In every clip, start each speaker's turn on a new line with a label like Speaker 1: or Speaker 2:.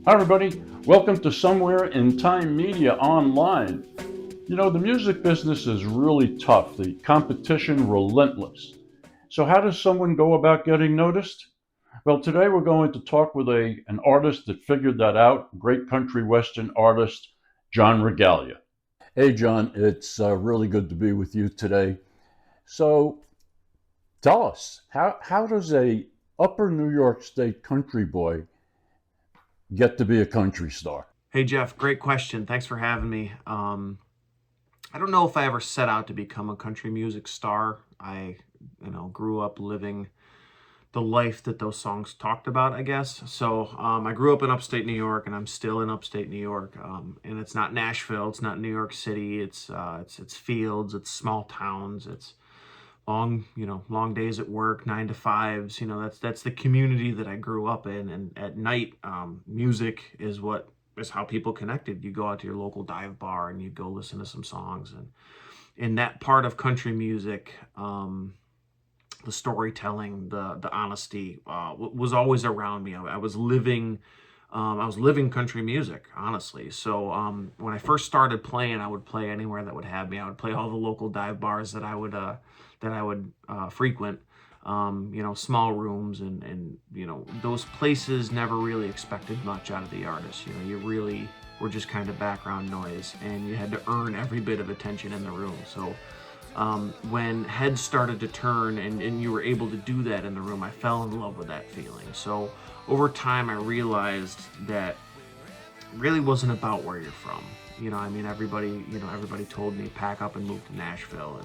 Speaker 1: Hi, everybody. Welcome to Somewhere in Time Media Online. You know, the music business is really tough, the competition relentless. So, how does someone go about getting noticed? Well, today we're going to talk with an artist that figured that out, great country western artist, Jon Rogalia. Hey, John, it's really good to be with you today. So, tell us, how does a upper New York State country boy get to be a country star?
Speaker 2: Hey Jeff, great question. Thanks for having me. I don't know if I ever set out to become a country music star. I grew up living the life that those songs talked about, I guess. So I grew up in upstate New York, and I'm still in upstate New York. And it's not Nashville, it's not New York City. It's fields, it's small towns, it's long days at work, 9 to 5s. That's the community that I grew up in. And at night, music is how people connected. You go out to your local dive bar and you go listen to some songs. And in that part of country music, the storytelling, the honesty was always around me. I was living country music, honestly. So when I first started playing, I would play anywhere that would have me. I would play all the local dive bars that I would frequent. Small rooms, and those places never really expected much out of the artist. You really were just kind of background noise, and you had to earn every bit of attention in the room. So when heads started to turn, and you were able to do that in the room, I fell in love with that feeling. So over time, I realized that it really wasn't about where you're from. Everybody told me pack up and move to Nashville,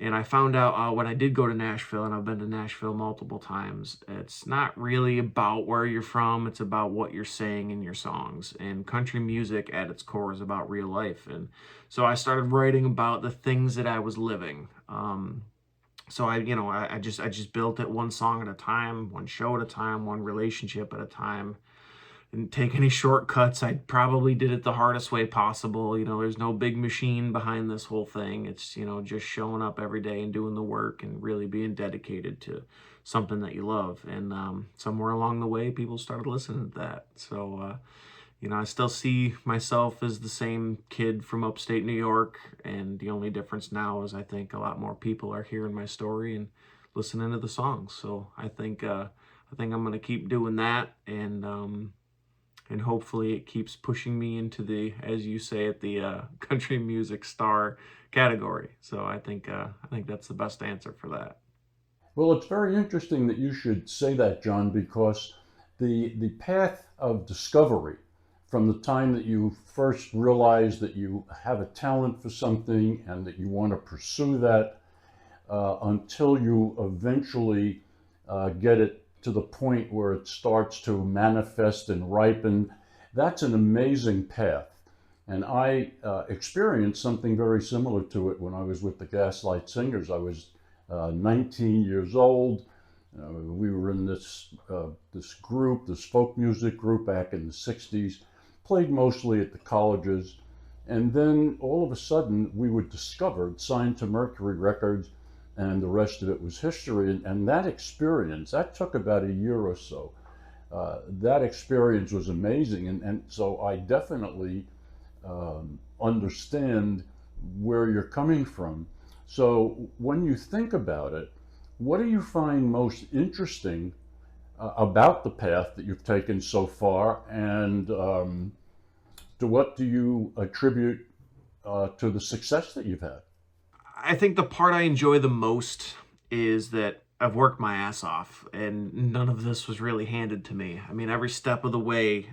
Speaker 2: and I found out when I did go to Nashville, and I've been to Nashville multiple times, it's not really about where you're from. It's about what you're saying in your songs. And country music at its core is about real life. And so I started writing about the things that I was living. So I just built it one song at a time, one show at a time, one relationship at a time. Didn't take any shortcuts. I probably did it the hardest way possible. There's no big machine behind this whole thing. It's, just showing up every day and doing the work and really being dedicated to something that you love. And somewhere along the way, people started listening to that. So I still see myself as the same kid from upstate New York. And the only difference now is I think a lot more people are hearing my story and listening to the songs. So I think I'm going to keep doing that. And hopefully it keeps pushing me into the, as you say, at the country music star category. So I think that's the best answer for that.
Speaker 1: Well, it's very interesting that you should say that, John, because the path of discovery from the time that you first realize that you have a talent for something and that you want to pursue that until you eventually get it to the point where it starts to manifest and ripen, that's an amazing path. And I experienced something very similar to it when I was with the Gaslight Singers. I was 19 years old. We were in this group, this folk music group back in the 60s, played mostly at the colleges. And then all of a sudden, we were discovered, signed to Mercury Records, and the rest of it was history. And that experience, that took about a year or so. That experience was amazing. And so I definitely understand where you're coming from. So when you think about it, what do you find most interesting about the path that you've taken so far, and to what do you attribute to the success that you've had?
Speaker 2: I think the part I enjoy the most is that I've worked my ass off, and none of this was really handed to me. I mean, every step of the way,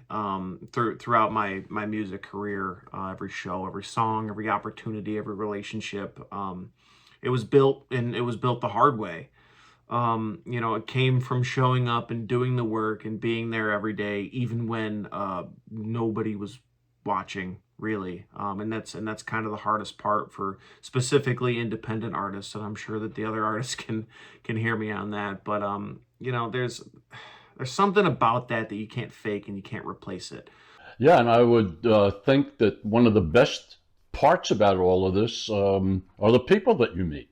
Speaker 2: throughout my music career, every show, every song, every opportunity, every relationship, it was built the hard way. It came from showing up and doing the work and being there every day, even when nobody was watching, really. And that's kind of the hardest part for specifically independent artists. And I'm sure that the other artists can hear me on that. But there's something about that you can't fake and you can't replace it.
Speaker 1: Yeah, and I would think that one of the best parts about all of this are the people that you meet.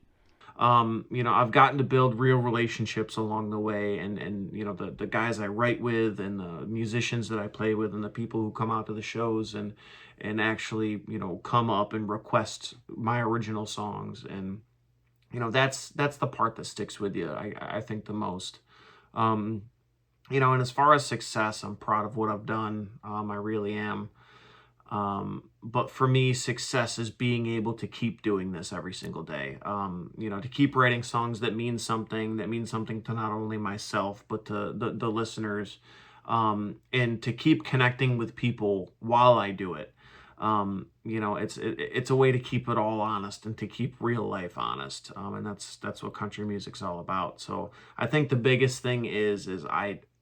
Speaker 2: I've gotten to build real relationships along the way, and the guys I write with, and the musicians that I play with, and the people who come out to the shows and actually, come up and request my original songs. And that's the part that sticks with you, I think, the most. um and as far as success, I'm proud of what I've done. I really am. But for me, success is being able to keep doing this every single day. To keep writing songs that means something to not only myself, but to the listeners, and to keep connecting with people while I do it. It's a way to keep it all honest and to keep real life honest. And that's what country music's all about. So I think the biggest thing is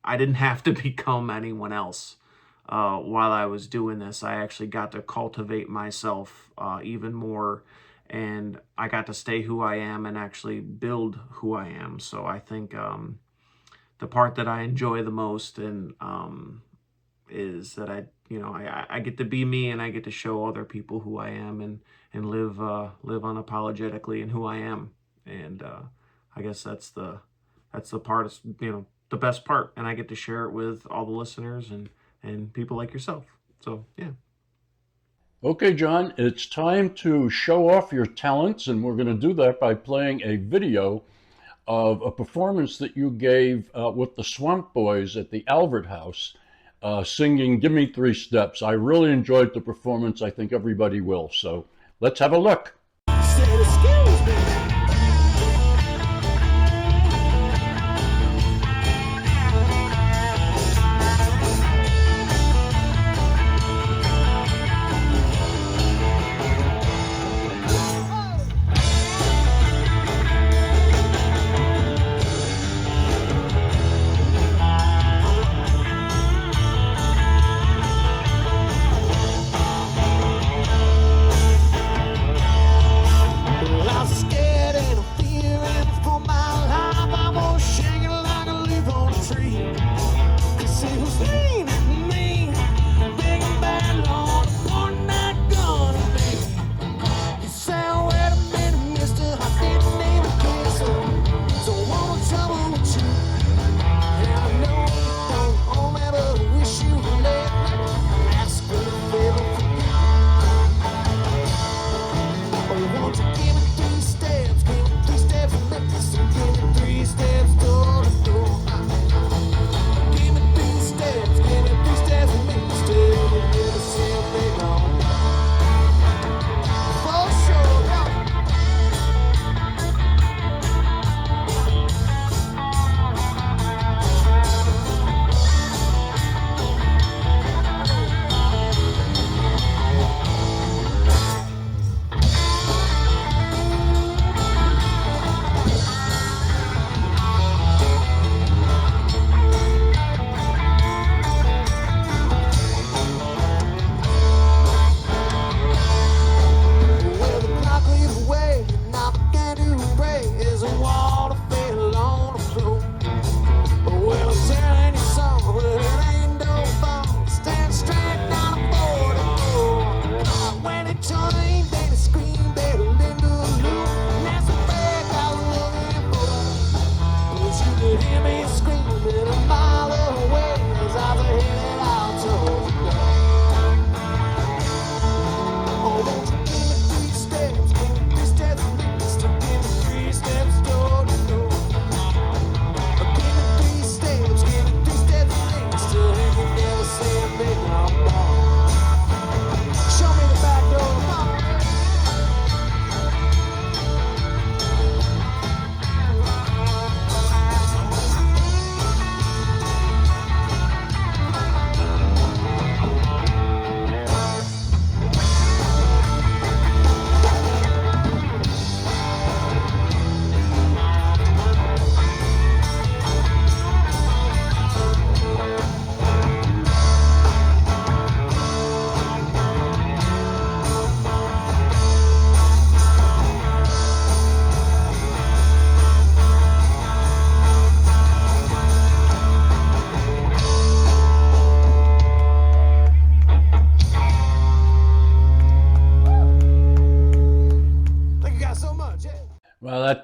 Speaker 2: I didn't have to become anyone else. While I was doing this, I actually got to cultivate myself even more, and I got to stay who I am and actually build who I am. So I think the part that I enjoy the most, and is that I get to be me, and I get to show other people who I am, and live unapologetically in who I am. And I guess that's the part of, the best part, and I get to share it with all the listeners and people like yourself. So, yeah.
Speaker 1: Okay, John, it's time to show off your talents, and we're going to do that by playing a video of a performance that you gave with the Swamp Boys at the Albert House, singing Give Me Three Steps. I really enjoyed the performance. I think everybody will. So let's have a look.
Speaker 3: Excuse me.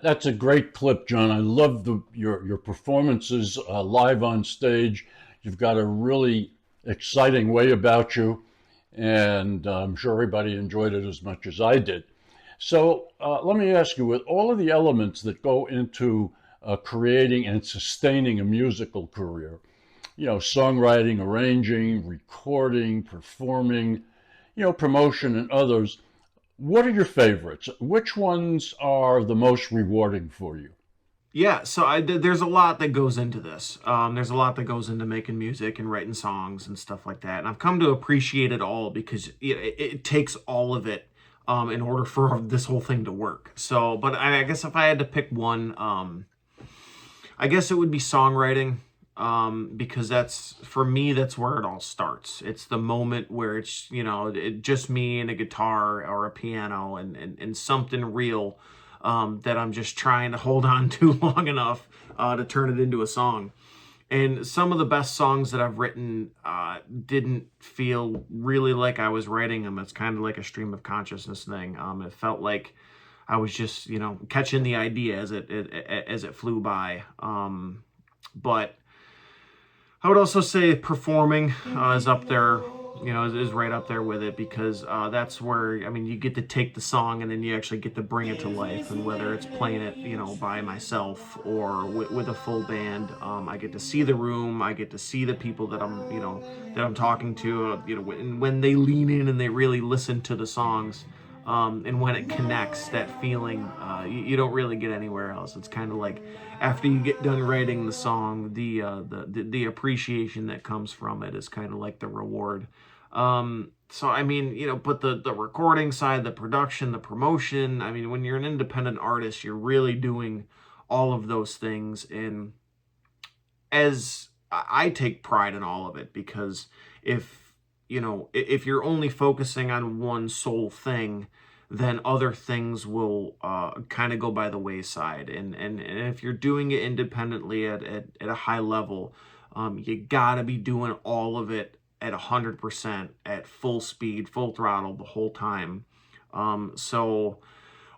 Speaker 1: that's a great clip, John. I love your performances live on stage. You've got a really exciting way about you, and I'm sure everybody enjoyed it as much as I did. So let me ask you, with all of the elements that go into creating and sustaining a musical career, songwriting, arranging, recording, performing, promotion, and others, what are your favorites? Which ones are the most rewarding for you?
Speaker 2: Yeah, so there's a lot that goes into this. There's a lot that goes into making music and writing songs and stuff like that. And I've come to appreciate it all because it takes all of it in order for this whole thing to work. So, but I guess if I had to pick one, I guess it would be songwriting, because for me, that's where it all starts. It's the moment where it's, just me and a guitar or a piano and something real that I'm just trying to hold on to long enough to turn it into a song. And some of the best songs that I've written didn't feel really like I was writing them. It's kind of like a stream of consciousness thing. It felt like I was just, catching the idea as it flew by. But I would also say performing is up there, is right up there with it, because that's where, you get to take the song and then you actually get to bring it to life. And whether it's playing it, by myself or with a full band, I get to see the room, I get to see the people that I'm talking to, and when they lean in and they really listen to the songs, and when it connects, that feeling, you don't really get anywhere else. It's kind of like after you get done writing the song, the appreciation that comes from it is kind of like the reward. So but the recording side, the production, the promotion, when you're an independent artist, you're really doing all of those things. And as I take pride in all of it, because if you're only focusing on one sole thing, then other things will kind of go by the wayside. And if you're doing it independently at a high level, you gotta be doing all of it at 100%, at full speed, full throttle the whole time.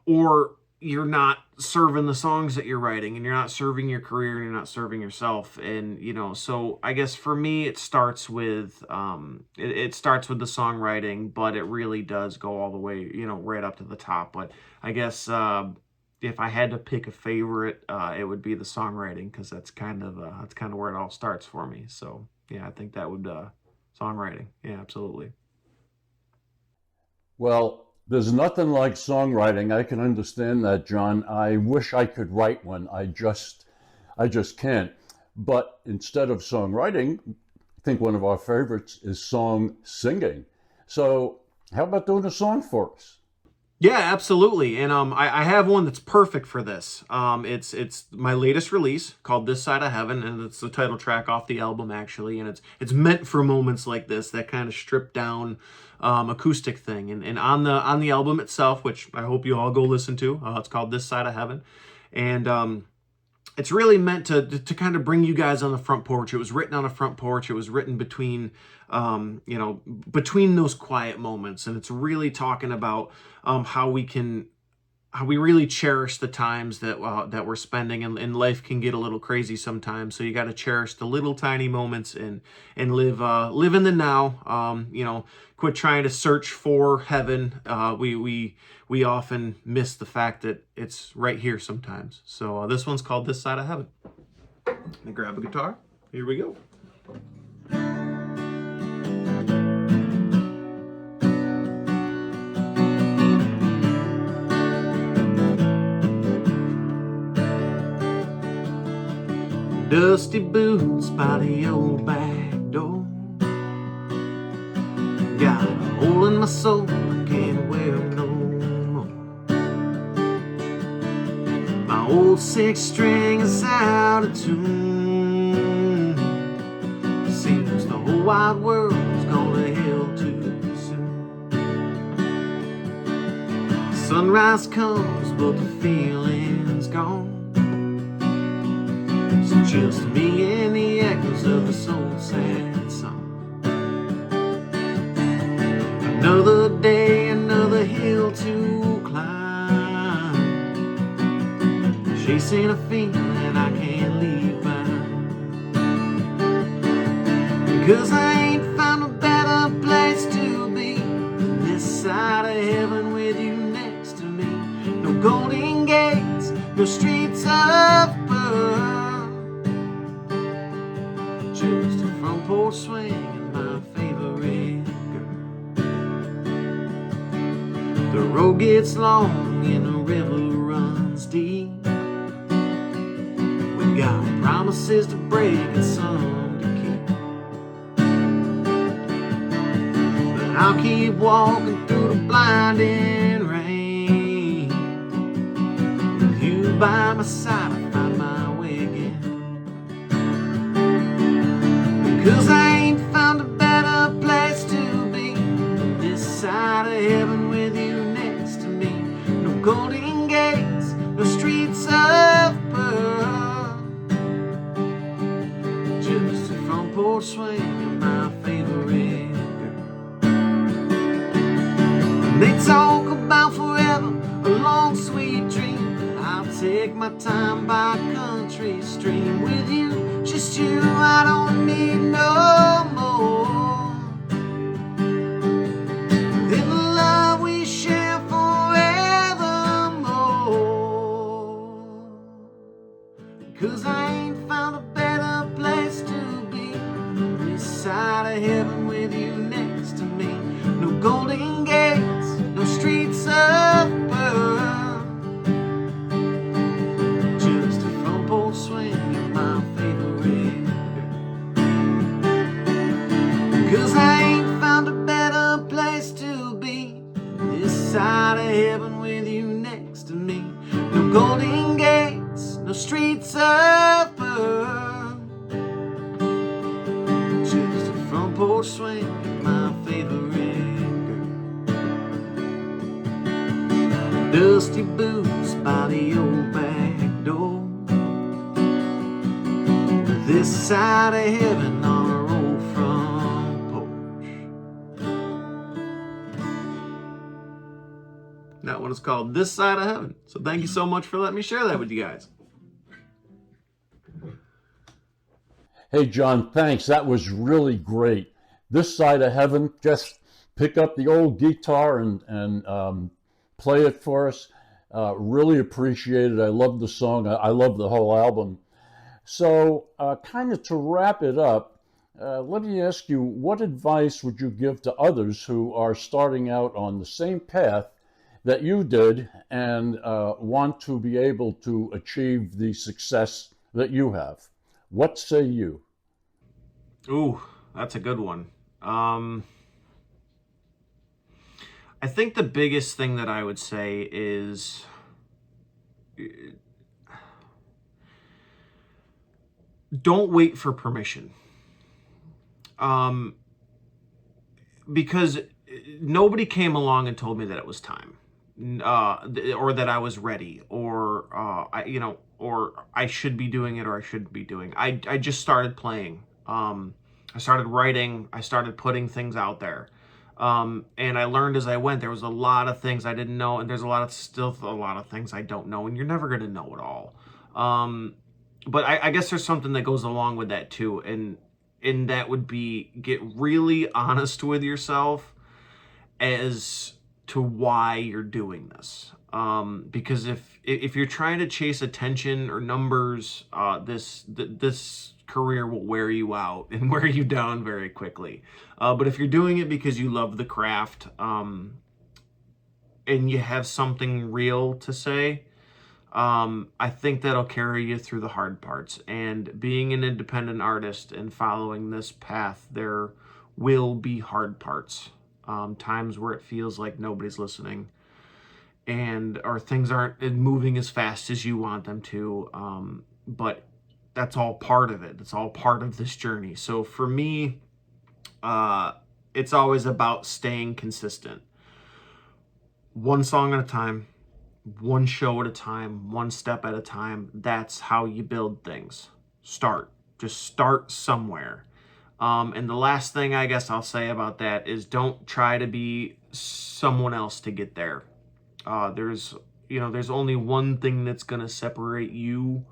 Speaker 2: Or you're not serving the songs that you're writing, and you're not serving your career, and you're not serving yourself. And so I guess for me it starts with it starts with the songwriting, but it really does go all the way right up to the top. But I guess if I had to pick a favorite, it would be the songwriting, because that's kind of where it all starts for me. So yeah, I think that would songwriting. Yeah, absolutely.
Speaker 1: Well, there's nothing like songwriting. I can understand that, John. I wish I could write one. I just can't. But instead of songwriting, I think one of our favorites is song singing. So how about doing a song for us?
Speaker 2: Yeah, absolutely. And I have one that's perfect for this. It's my latest release called This Side of Heaven, and it's the title track off the album, actually. And it's meant for moments like this, that kind of stripped down acoustic thing. And on the album itself, which I hope you all go listen to, it's called This Side of Heaven. And it's really meant to kind of bring you guys on the front porch. It was written on a front porch. It was written between between those quiet moments, and it's really talking about how we really cherish the times that we're spending, and life can get a little crazy sometimes. So you got to cherish the little tiny moments and live in the now. Quit trying to search for heaven. We often miss the fact that it's right here sometimes. So this one's called This Side of Heaven. Now grab a guitar. Here we go. Dusty boots by the old back door, got a hole in my soul, I can't wear 'em no more. My old six string is out of tune, seems the whole wide world's gone to hell too soon. Sunrise comes but the feeling's gone, just me and the echoes of this old sad song. Another day, another hill to climb, chasing a feeling I can't leave behind. Because I ain't found a better place to be than this side of heaven with you next to me. No golden gates, no streets of pearl, just a front porch swing and my favorite girl. The road gets long and the river runs deep. We got promises to break and some to keep. But I'll keep walking through the blinding rain. With you by my side, I find my way again. Because I ain't found a better place to be than this side of heaven with you next to me. No golden gates, no streets of pearl, just a front porch swing and my favorite girl. And they talk about forever, a long sweet dream. I'll take my time by a country stream with you, just you. I don't need no more than the love we share forevermore. Cause I ain't found a better place to be than this side of heaven with you next to me. No golden gates, no streets of pearl, just a front porch swing and my favorite girl. Cause I ain't found a better place to be than this side of heaven with you next to me. No golden gates, no streets of pearl, just a front porch swing and my favorite girl. Dusty boots by the old back door, this side of heaven on our old front porch. That one is called This Side of Heaven. So thank you so much for letting me share that with you guys.
Speaker 1: Hey, John, thanks. That was really great. This side of heaven, just pick up the old guitar and play it for us. Really appreciate it. I love the song. I love the whole album. So kind of to wrap it up, let me ask you, what advice would you give to others who are starting out on the same path that you did and want to be able to achieve the success that you have? What say you?
Speaker 2: Ooh, that's a good one. I think the biggest thing that I would say is don't wait for permission. Because nobody came along and told me that it was time, or that I was ready, or or I should be doing it, or I shouldn't be doing. I just started playing. I started writing. I started putting things out there, and I learned as I went. There was a lot of things I didn't know, and there's still a lot of things I don't know, and you're never gonna know it all. But I guess there's something that goes along with that too, and that would be get really honest with yourself as to why you're doing this. Because if you're trying to chase attention or numbers, this career will wear you out and wear you down very quickly. But if you're doing it because you love the craft, and you have something real to say, I think that'll carry you through the hard parts. And being an independent artist and following this path, there will be hard parts. Times where it feels like nobody's listening, or things aren't moving as fast as you want them to. But that's all part of it. That's all part of this journey. So for me, it's always about staying consistent. One song at a time, one show at a time, one step at a time. That's how you build things. Just start somewhere. And the last thing I guess I'll say about that is don't try to be someone else to get there. there's only one thing that's going to separate you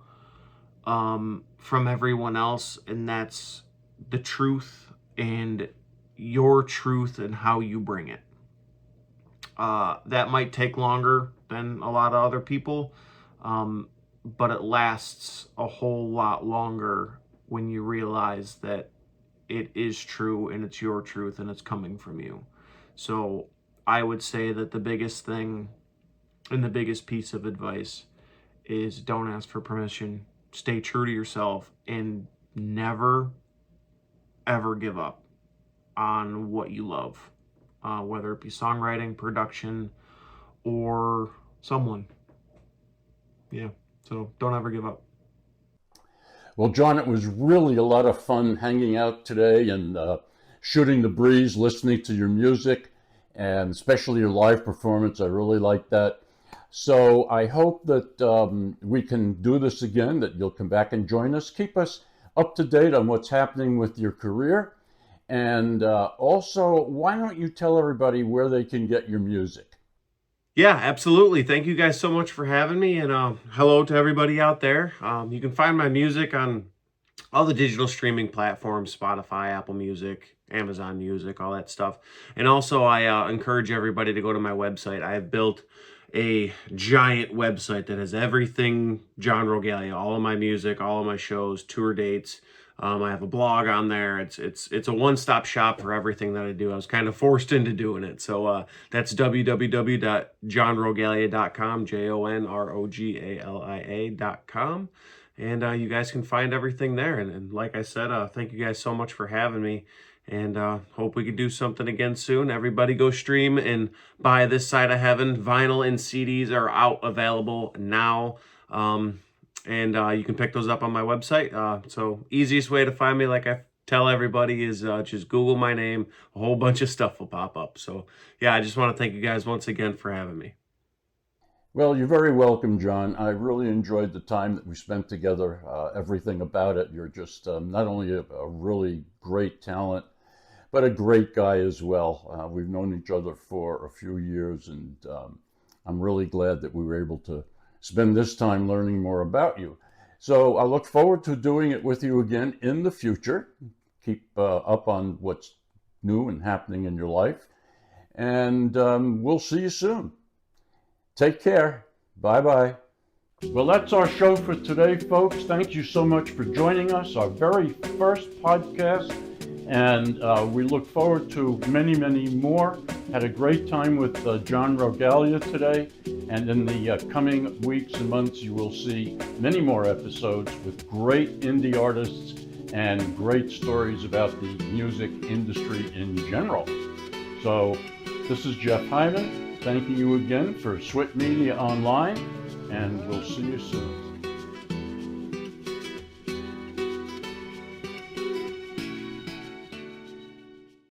Speaker 2: from everyone else, and that's the truth, and your truth and how you bring it. That might take longer than a lot of other people, but it lasts a whole lot longer when you realize that it is true and it's your truth and it's coming from you. So I would say that the biggest thing and the biggest piece of advice is don't ask for permission. Stay true to yourself and never, ever give up on what you love, whether it be songwriting, production, or someone. Yeah, so don't ever give up.
Speaker 1: Well, Jon, it was really a lot of fun hanging out today and shooting the breeze, listening to your music, and especially your live performance. I really like that. So I hope that we can do this again, that you'll come back and join us. Keep us up to date on what's happening with your career. And also, why don't you tell everybody where they can get your music?
Speaker 2: Yeah, absolutely. Thank you guys so much for having me, and hello to everybody out there. You can find my music on all the digital streaming platforms: Spotify, Apple Music, Amazon Music, all that stuff. And also, I encourage everybody to go to my website. I have built a giant website that has everything Jon Rogalia, all of my music, all of my shows, tour dates. I have a blog on there. It's a one-stop shop for everything that I do. I was kind of forced into doing it. So that's www.jonrogalia.com, JONROGALIA.com. And you guys can find everything there. And like I said, thank you guys so much for having me. And hope we can do something again soon. Everybody go stream and buy This Side of Heaven. Vinyl and CDs are out, available now. And you can pick those up on my website. So easiest way to find me, like I tell everybody, is just Google my name. A whole bunch of stuff will pop up. So yeah, I just want to thank you guys once again for having me.
Speaker 1: Well, you're very welcome, Jon. I really enjoyed the time that we spent together, everything about it. You're just not only a really great talent, but a great guy as well. We've known each other for a few years, and I'm really glad that we were able to spend this time learning more about you. So I look forward to doing it with you again in the future. Keep up on what's new and happening in your life, and we'll see you soon. Take care. Bye-bye. Well, that's our show for today, folks. Thank you so much for joining us, our very first podcast, and we look forward to many, many more. Had a great time with Jon Rogalia today, and in the coming weeks and months, you will see many more episodes with great indie artists and great stories about the music industry in general. So this is Jeff Hyman, thanking you again for SWIT Media Online, and we'll see you soon.